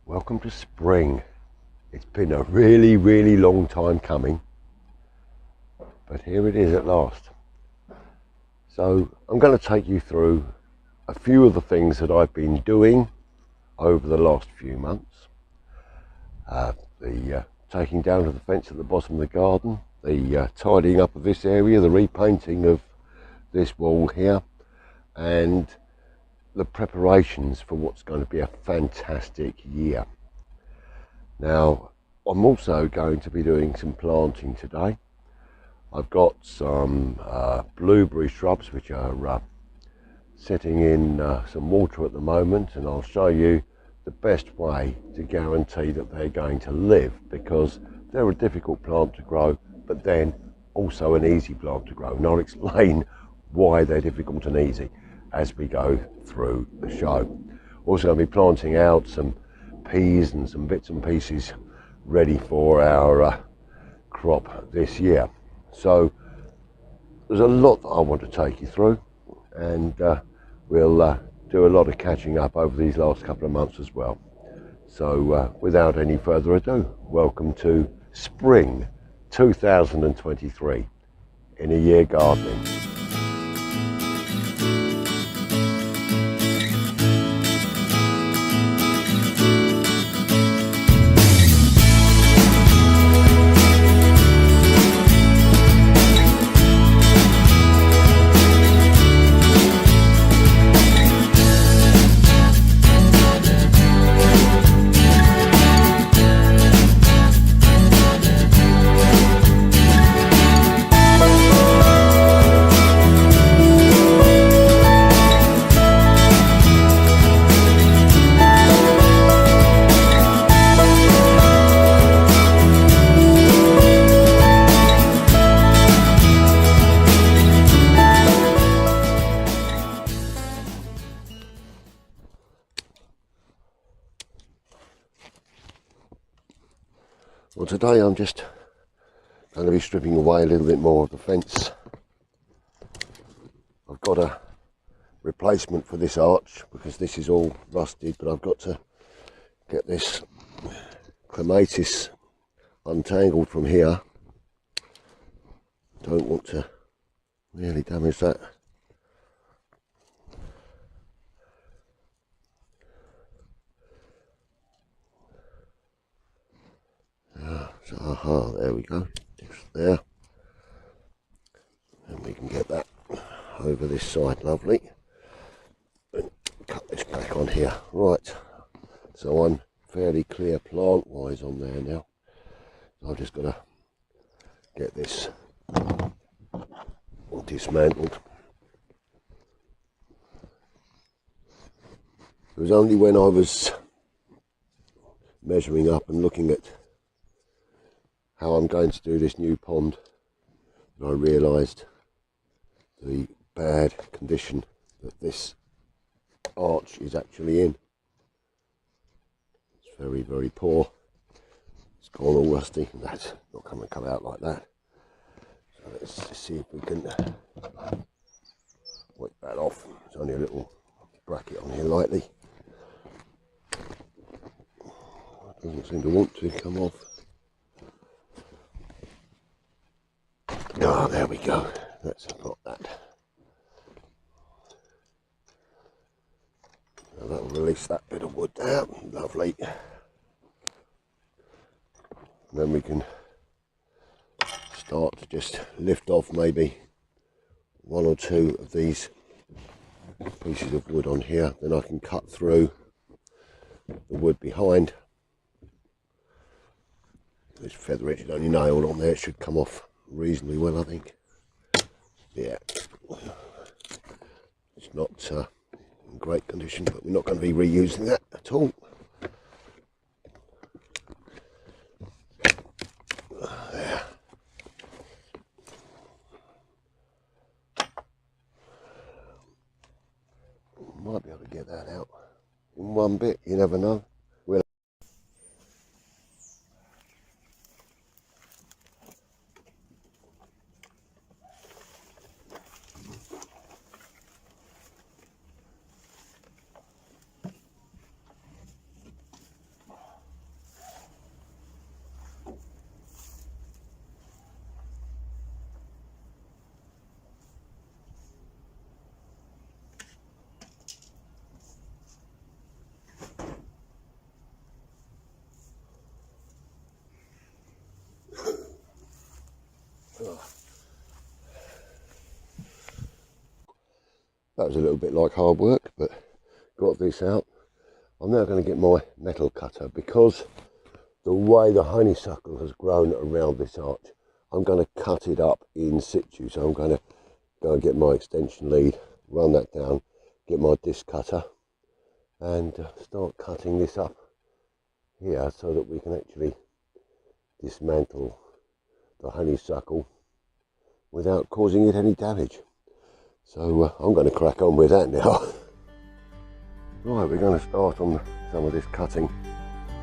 Welcome to spring. It's been a really long time coming, but here it is at last. So I'm going to take you through a few of the things that I've been doing over the last few months. The taking down of the fence at the bottom of the garden, the tidying up of this area, the repainting of this wall here, and the preparations for what's going to be a fantastic year. Now, I'm also going to be doing some planting today. I've got some blueberry shrubs which are sitting in some water at the moment, and I'll show you the best way to guarantee that they're going to live, because they're a difficult plant to grow, but then also an easy plant to grow. And I'll explain why they're difficult and easy as we go through the show. Also going to be planting out some peas and some bits and pieces ready for our crop this year. So there's a lot that I want to take you through, and we'll do a lot of catching up over these last couple of months as well. So without any further ado, welcome to spring 2023 in a year gardening. Well, today I'm just going to be stripping away a little bit more of the fence. I've got a replacement for this arch because this is all rusted, but I've got to get this clematis untangled from here. Don't want to really damage that. So, there we go, just there, and we can get that over this side, lovely, and cut this back on here. Right, so I'm fairly clear plant wise on there now. I've just got to get this dismantled. It was only when I was measuring up and looking at how I'm going to do this new pond that I realised the bad condition that this arch is actually in. It's very poor. It's gone all rusty, and that's not going to come out like that. So let's just see if we can wipe that off. There's only a little bracket on here lightly. It doesn't seem to want to come off. Oh, there we go. That's got that. Now that will release that bit of wood there. Lovely. And then we can start to just lift off maybe one or two of these pieces of wood on here. Then I can cut through the wood behind. This feather edge is only nailed on there. It should come off reasonably well, I think. Yeah, it's not in great condition, but we're not going to be reusing that at all. There. Might be able to get that out in one bit, you never know. That was a little bit like hard work, but got this out. I'm now going to get my metal cutter, because the way the honeysuckle has grown around this arch, I'm going to cut it up in situ. So I'm going to go and get my extension lead, run that down, get my disc cutter, and start cutting this up here so that we can actually dismantle the honeysuckle without causing it any damage. So I'm going to crack on with that now. Right, we're going to start on some of this cutting.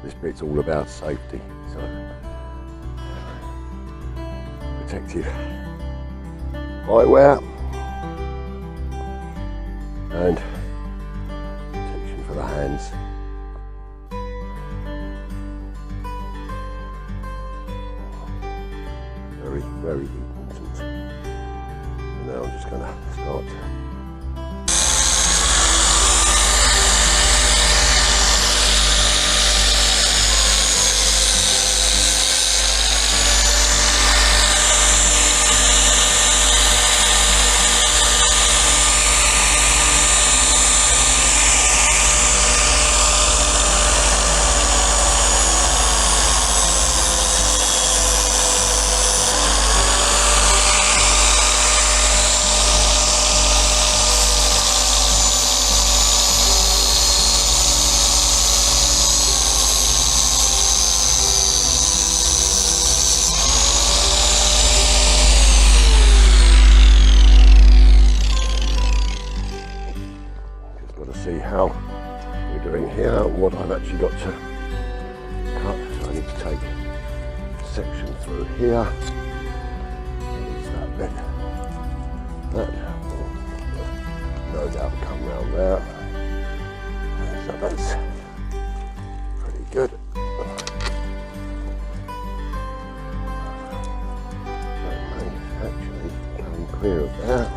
This bit's all about safety, so protective eyewear and protection for the hands. Very, very important. And now I'm just going to start see how we're doing here, what I've actually got to cut. So I need to take a section through here. Release that bit. That will no doubt come round there. So that's pretty good. That may actually come clear of there.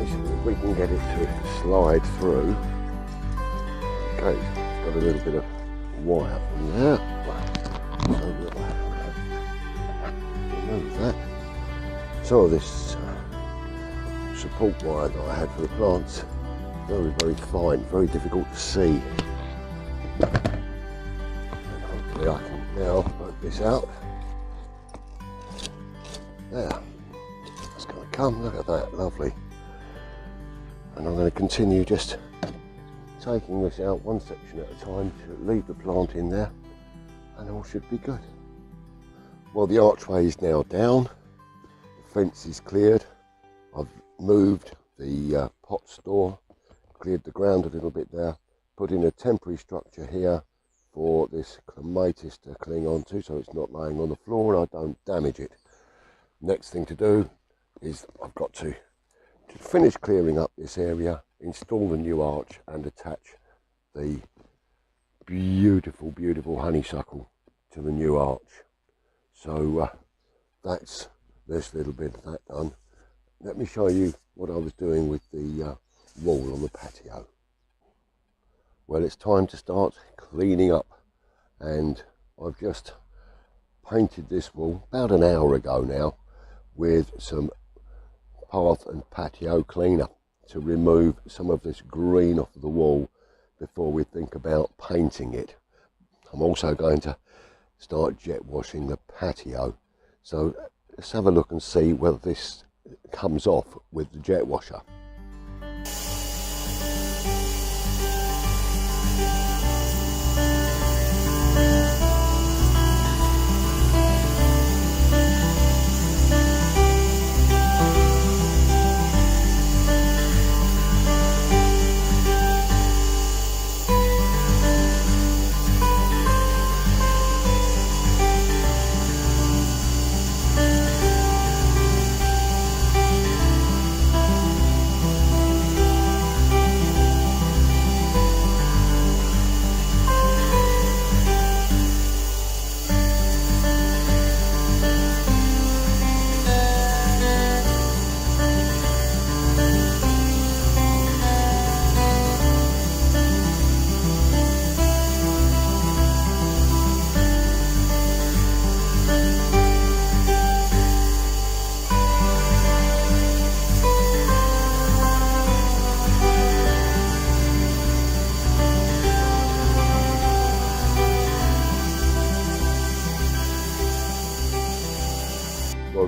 If we can get it to slide through. Okay, it's got a little bit of wire from there. So we'll remove that. Some of this support wire that I had for the plants, very, very fine, very difficult to see. And hopefully I can now work this out. There, it's going to come, look at that, lovely. And I'm going to continue just taking this out one section at a time to leave the plant in there, and all should be good. Well, the archway is now down, the fence is cleared, I've moved the pot store, cleared the ground a little bit there, put in a temporary structure here for this clematis to cling onto so it's not laying on the floor and I don't damage it. Next thing to do is I've got to finish clearing up this area, install the new arch and attach the beautiful, beautiful honeysuckle to the new arch. So that's this little bit of that done. Let me show you what I was doing with the wall on the patio. Well, it's time to start cleaning up, and I've just painted this wall about an hour ago now with some path and patio cleaner to remove some of this green off of the wall before we think about painting it. I'm also going to start jet washing the patio, so let's have a look and see whether this comes off with the jet washer.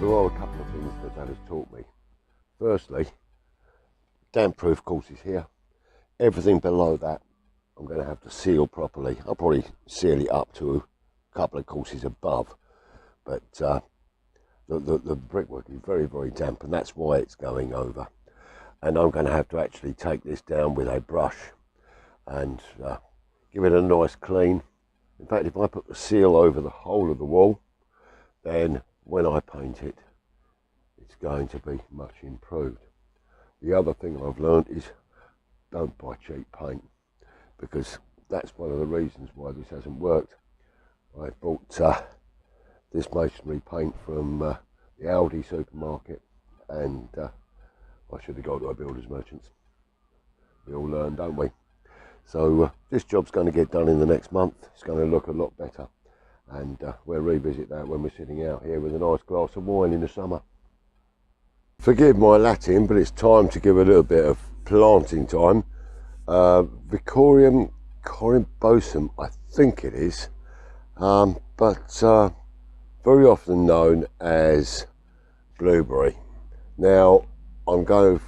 there are a couple of things that has taught me. Firstly, damp-proof courses here. Everything below that I'm going to have to seal properly. I'll probably seal it up to a couple of courses above, but the brickwork is very, very damp, and that's why it's going over. And I'm going to have to actually take this down with a brush and give it a nice clean. In fact, if I put the seal over the whole of the wall, then when I paint it, it's going to be much improved. The other thing I've learned is don't buy cheap paint, because that's one of the reasons why this hasn't worked. I bought this masonry paint from the Aldi supermarket, and I should have gone to a builder's merchants. We all learn, don't we? So this job's going to get done in the next month. It's going to look a lot better, and we'll revisit that when we're sitting out here with a nice glass of wine in the summer. Forgive my Latin, but it's time to give a little bit of planting time. Vicorium corymbosum, I think it is, but very often known as blueberry. Now I'm going to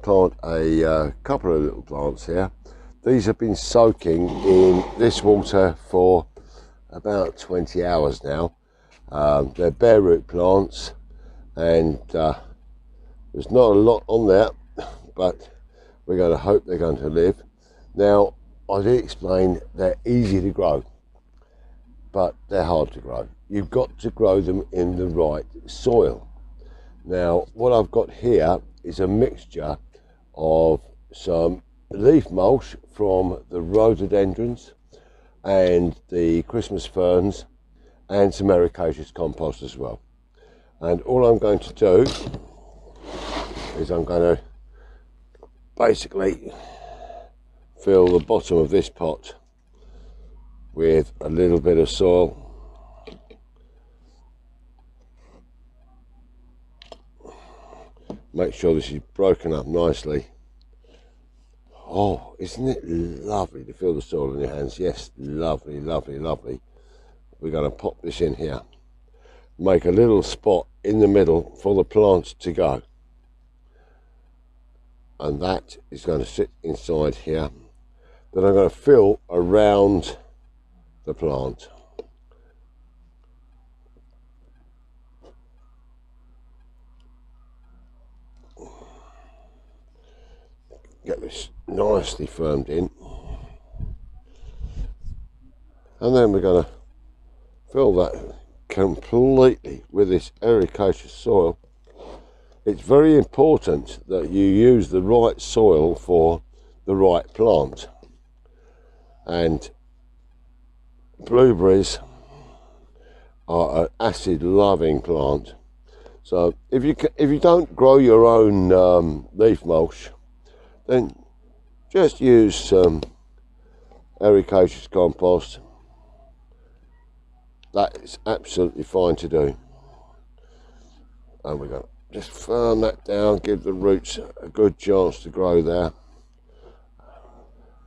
plant a couple of little plants here. These have been soaking in this water for about 20 hours now. They're bare root plants, and there's not a lot on there, but we're going to hope they're going to live. Now, I did explain they're easy to grow, but they're hard to grow. You've got to grow them in the right soil. Now, what I've got here is a mixture of some leaf mulch from the rhododendrons and the Christmas ferns, and some ericaceous compost as well. And all I'm going to do is I'm going to basically fill the bottom of this pot with a little bit of soil. Make sure this is broken up nicely. Oh, isn't it lovely to feel the soil in your hands? Yes, lovely, lovely, lovely. We're going to pop this in here. Make a little spot in the middle for the plant to go. And that is going to sit inside here. Then I'm going to fill around the plant. Get this nicely firmed in, and then we're going to fill that completely with this ericaceous soil. It's very important that you use the right soil for the right plant, and blueberries are an acid loving plant. So if you don't grow your own leaf mulch, then just use some ericaceous compost. That is absolutely fine to do. And we're going to just firm that down, give the roots a good chance to grow there.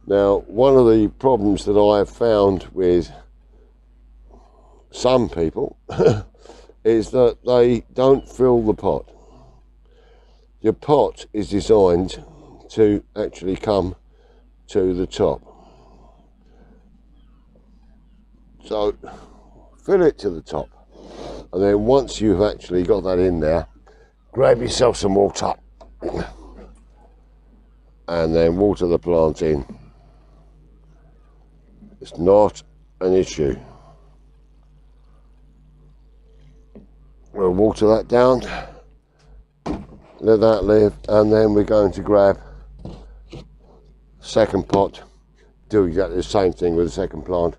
Now, one of the problems that I have found with some people is that they don't fill the pot. Your pot is designed to actually come to the top. So fill it to the top, and then once you've actually got that in there, grab yourself some water and then water the plant in. It's not an issue. We'll water that down, let that live, and then we're going to grab second pot, do exactly the same thing with the second plant.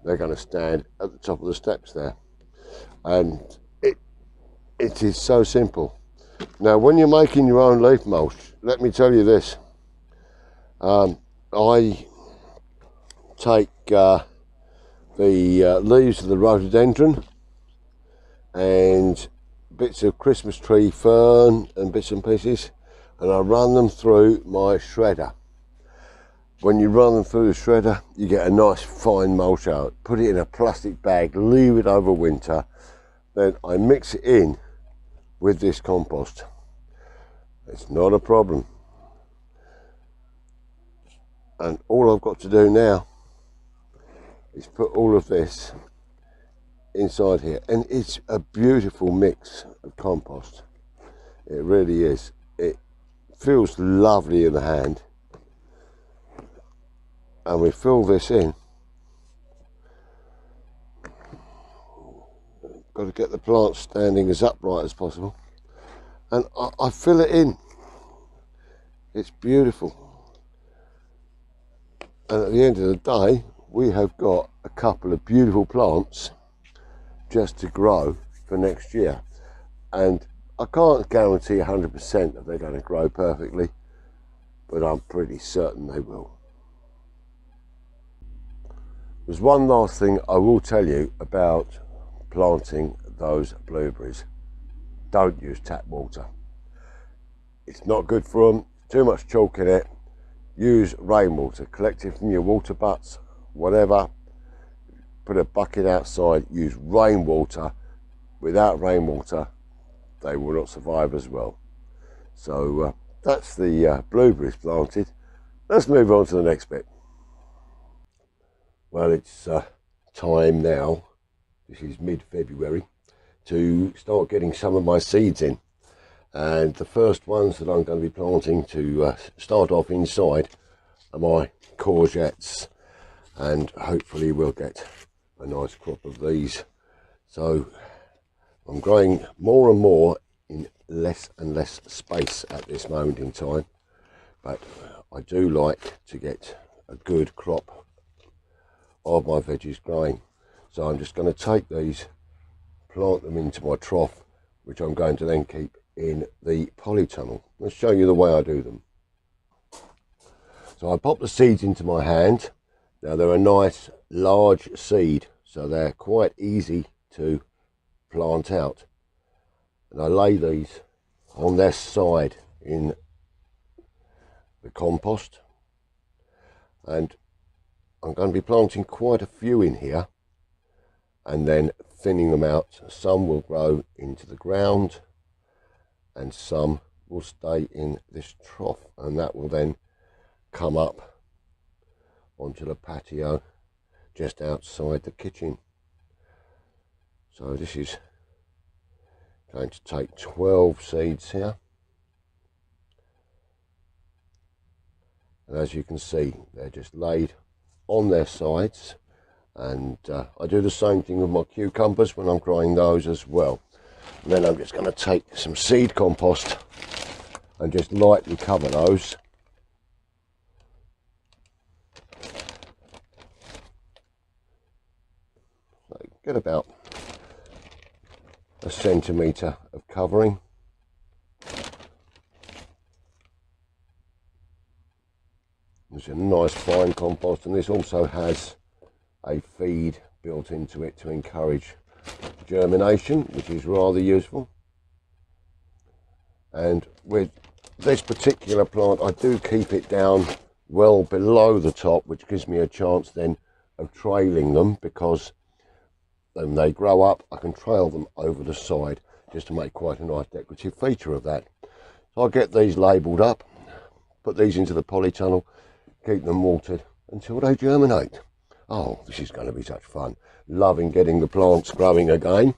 They're going to stand at the top of the steps there, and it is so simple. Now, when you're making your own leaf mulch, let me tell you this. I take the leaves of the rhododendron and bits of Christmas tree fern and bits and pieces, and I run them through my shredder. When you run them through the shredder, you get a nice fine mulch out. Put it in a plastic bag, leave it over winter. Then I mix it in with this compost. It's not a problem. And all I've got to do now is put all of this inside here, and it's a beautiful mix of compost. It really is. It feels lovely in the hand, and we fill this in. Got to get the plant standing as upright as possible, and I fill it in. It's beautiful. And at the end of the day, we have got a couple of beautiful plants just to grow for next year. And I can't guarantee 100% that they're going to grow perfectly, but I'm pretty certain they will. There's one last thing I will tell you about planting those blueberries. Don't use tap water. It's not good for them, too much chalk in it. Use rainwater, collect it from your water butts, whatever. Put a bucket outside, use rainwater. Without rainwater, they will not survive as well. So that's the blueberries planted. Let's move on to the next bit. Well, it's time now, this is mid-February, to start getting some of my seeds in. And the first ones that I'm going to be planting to start off inside are my courgettes, and hopefully we'll get a nice crop of these. So I'm growing more and more in less and less space at this moment in time, but I do like to get a good crop of my veggies growing. So I'm just going to take these, plant them into my trough, which I'm going to then keep in the polytunnel. Let's show you the way I do them. So I pop the seeds into my hand. Now they're a nice large seed, so they're quite easy to plant out. And I lay these on their side in the compost, and I'm going to be planting quite a few in here and then thinning them out. Some will grow into the ground and some will stay in this trough, and that will then come up onto the patio just outside the kitchen. So this is going to take 12 seeds here, and as you can see, they're just laid on their sides. And I do the same thing with my cucumbers when I'm growing those as well. And then I'm just going to take some seed compost and just lightly cover those. So get about a centimetre of covering. It's a nice fine compost, and this also has a feed built into it to encourage germination, which is rather useful. And with this particular plant, I do keep it down well below the top, which gives me a chance then of trailing them, because when they grow up I can trail them over the side just to make quite a nice decorative feature of that. So I'll get these labelled up, put these into the polytunnel, keep them watered until they germinate. Oh, this is going to be such fun. Loving getting the plants growing again.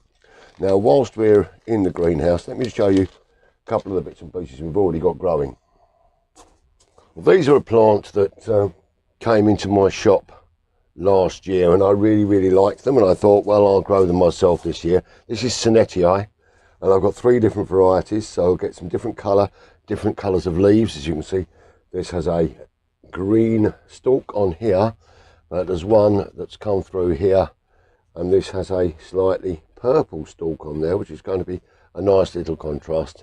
Now, whilst we're in the greenhouse, let me show you a couple of the bits and pieces we've already got growing. Well, these are a plant that came into my shop last year, and I really liked them, and I thought, well, I'll grow them myself this year. This is Sonettii, and I've got 3 different varieties, so I'll get some different colours of leaves. As you can see, this has a green stalk on here. There's one that's come through here, and this has a slightly purple stalk on there, which is going to be a nice little contrast,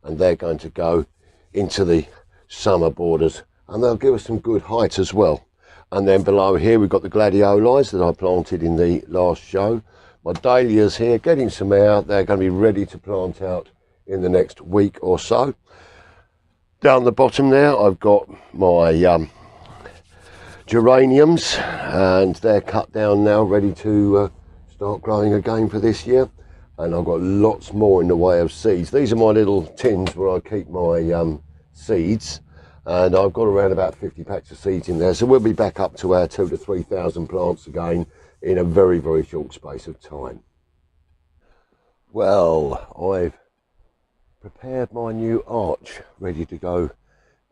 and they're going to go into the summer borders, and they'll give us some good height as well. And then below here we've got the gladioli that I planted in the last show. My dahlias here getting some air. They're going to be ready to plant out in the next week or so. Down the bottom there I've got my geraniums, and they're cut down now, ready to start growing again for this year. and I've got lots more in the way of seeds. These are my little tins where I keep my seeds, and I've got around about 50 packs of seeds in there, so we'll be back up to our 2,000 to 3,000 plants again in a very, very short space of time. Well, I've prepared my new arch ready to go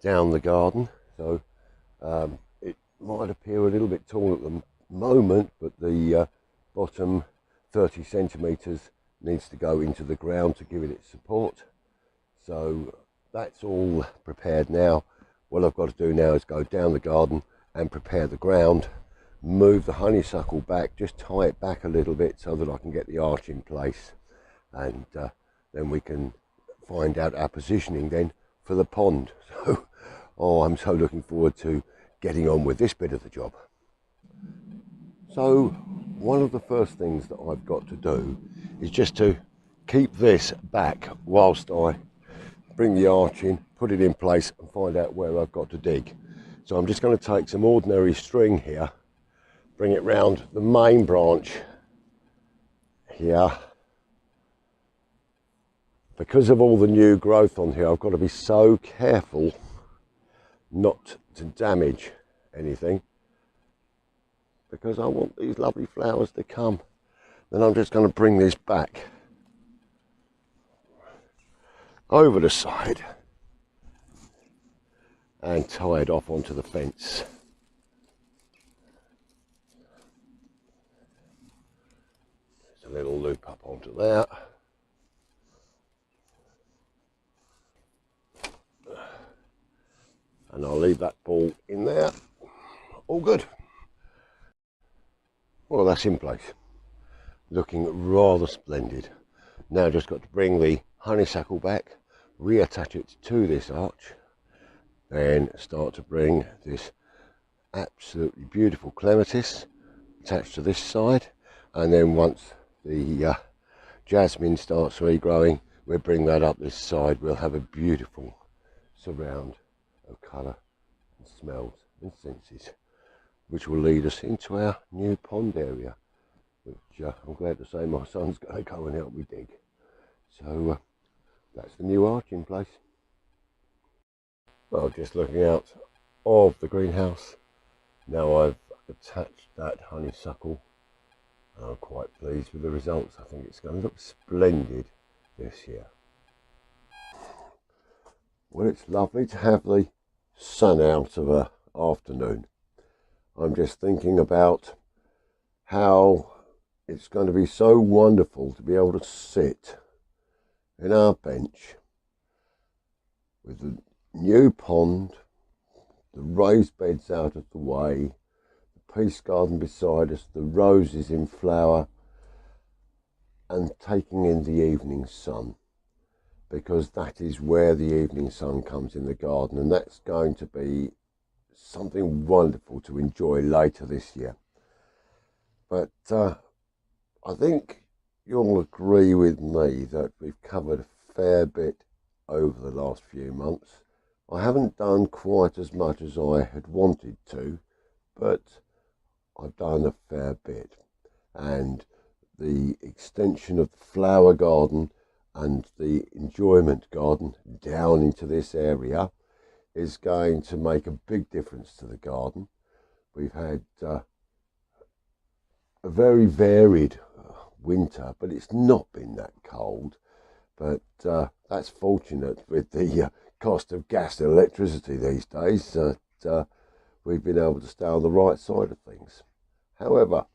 down the garden, so it might appear a little bit tall at the moment, but the bottom 30 centimetres needs to go into the ground to give it its support. So that's all prepared now. What I've got to do now is go down the garden and prepare the ground, move the honeysuckle back, just tie it back a little bit so that I can get the arch in place, and then we can find out our positioning then for the pond. So, oh, I'm so looking forward to getting on with this bit of the job. So one of the first things that I've got to do is just to keep this back whilst I bring the arch in, put it in place and find out where I've got to dig. So I'm just going to take some ordinary string here, bring it round the main branch here. Because of all the new growth on here, I've got to be so careful not to damage anything, because I want these lovely flowers to come. Then I'm just going to bring this back over the side and tie it off onto the fence. There's a little loop up onto there. And I'll leave that ball in there. All good. Well, that's in place. Looking rather splendid. Now just got to bring the honeysuckle back, reattach it to this arch, then start to bring this absolutely beautiful clematis attached to this side, and then once the jasmine starts regrowing, we'll bring that up this side. We'll have a beautiful surround of colour and smells and senses, which will lead us into our new pond area, which I'm glad to say my son's going to go and help me dig. So that's the new arch in place. Well, just looking out of the greenhouse, now I've attached that honeysuckle, and I'm quite pleased with the results. I think it's going to look splendid this year. Well, it's lovely to have the sun out of an afternoon. I'm just thinking about how it's going to be so wonderful to be able to sit in our bench with the new pond, the raised beds out of the way, the peace garden beside us, the roses in flower, and taking in the evening sun, because that is where the evening sun comes in the garden, and that's going to be something wonderful to enjoy later this year. But I think you'll agree with me that we've covered a fair bit over the last few months. I haven't done quite as much as I had wanted to, but I've done a fair bit. And the extension of the flower garden and the enjoyment garden down into this area is going to make a big difference to the garden. We've had a very varied winter, but it's not been that cold. But that's fortunate with the cost of gas and electricity these days, that we've been able to stay on the right side of things. However,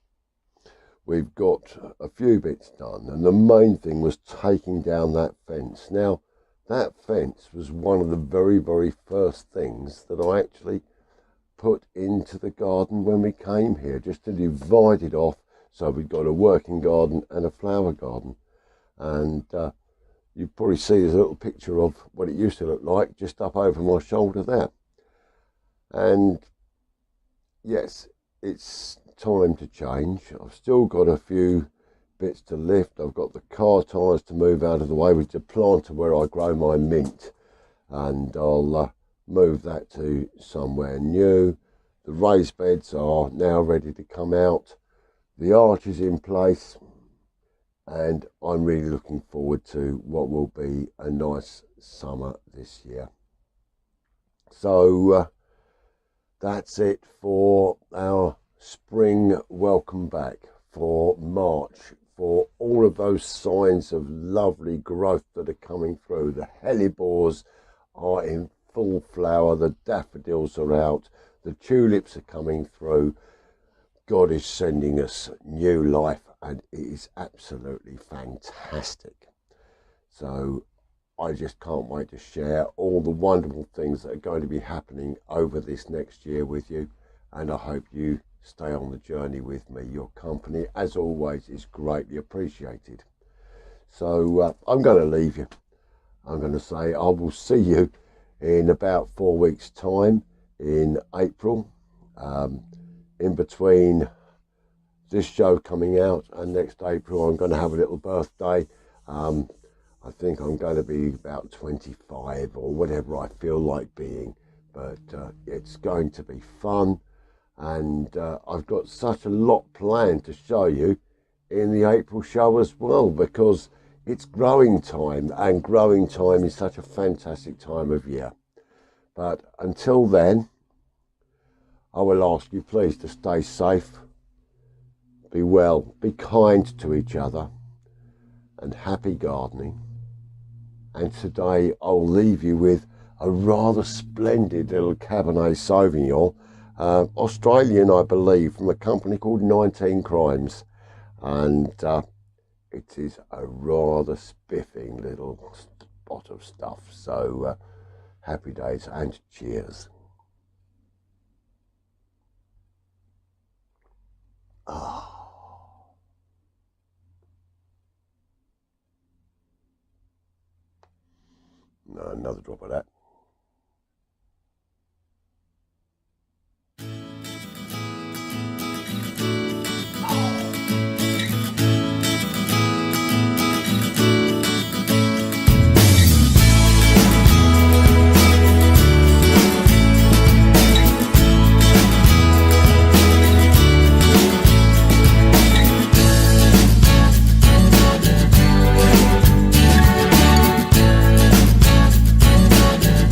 we've got a few bits done, and the main thing was taking down that fence. Now, that fence was one of the very, very first things that I actually put into the garden when we came here, just to divide it off so we've got a working garden and a flower garden. And you probably see there's a little picture of what it used to look like just up over my shoulder there. And yes, it's time to change. I've still got a few bits to lift. I've got the car tyres to move out of the way with the planter where I grow my mint, and I'll move that to somewhere new. The raised beds are now ready to come out. The arch is in place. and I'm really looking forward to what will be a nice summer this year. So that's it for our spring welcome back, for March, for all of those signs of lovely growth that are coming through. The hellebores are in full flower, the daffodils are out, the tulips are coming through. God is sending us new life, and it is absolutely fantastic. So I just can't wait to share all the wonderful things that are going to be happening over this next year with you, and I hope you stay on the journey with me. Your company, as always, is greatly appreciated. So I'm going to leave you. I'm going to say I will see you in about 4 weeks' time in April. In between this show coming out and next April, I'm going to have a little birthday. I think I'm going to be about 25 or whatever I feel like being, but it's going to be fun, and I've got such a lot planned to show you in the April show as well, because it's growing time, and growing time is such a fantastic time of year. But until then, I will ask you please to stay safe, be well, be kind to each other, and happy gardening. And today I'll leave you with a rather splendid little Cabernet Sauvignon, Australian I believe, from a company called 19 Crimes, and it is a rather spiffing little spot of stuff. So happy days and cheers. No, another drop of that.